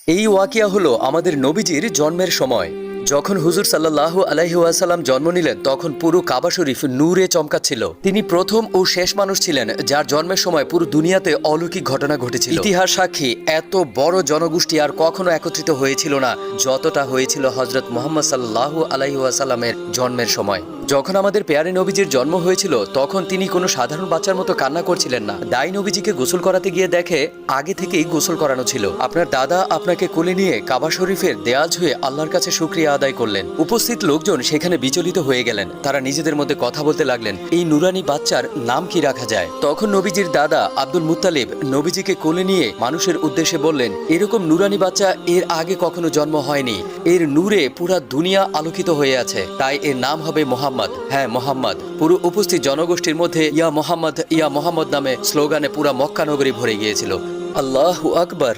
এই ওয়াকিয়া হলো আমাদের নবীজির জন্মের সময়। যখন হুজুর সাল্লাল্লাহু আলাইহি ওয়াসাল্লাম জন্ম নিলেন তখন পুরো কাবা শরীফ নূরে চমকাচ্ছিল। তিনি প্রথম ও শেষ মানুষ ছিলেন যার জন্মের সময় পুরো দুনিয়াতে অলৌকিক ঘটনা ঘটেছিল। ইতিহাস সাক্ষী এত বড় জনগোষ্ঠী আর কখনো একত্রিত হয়েছিল না যতটা হয়েছিল হযরত মুহাম্মদ সাল্লাল্লাহু আলাইহি ওয়াসাল্লামের জন্মের সময়। যখন আমাদের পেয়ারে নবীজির জন্ম হয়েছিল তখন তিনি কোনো সাধারণ বাচ্চার মতো কান্না করছিলেন না। দাই নবীজিকে গোসল করাতে গিয়ে দেখে আগে থেকেই গোসল করানো ছিল। আপনার দাদা আপনাকে কোলে নিয়ে কাবা শরীফের দেয়াল ছুঁয়ে আল্লাহর কাছে শুকরিয়া আদায় করলেন। উপস্থিত লোকজন সেখানে বিচলিত হয়ে গেলেন। তারা নিজেদের মধ্যে কথা বলতে লাগলেন, এই নুরানি বাচ্চার নাম কি রাখা যায়। তখন নবীজির দাদা আব্দুল মুত্তালিব নবীজিকে কোলে নিয়ে মানুষের উদ্দেশ্যে বললেন, এরকম নুরানি বাচ্চা এর আগে কখনো জন্ম হয়নি। এর নূরে পুরা দুনিয়া আলোকিত হয়ে আছে, তাই এর নাম হবে মোহাম্মদ। হ্যাঁ, মোহাম্মদ। পুরো উপস্থিত জনগোষ্ঠীর মধ্যে ইয়া মোহাম্মদ নামে স্লোগানে পুরা মক্কা নগরী ভরে গিয়েছিল। আল্লাহু আকবার।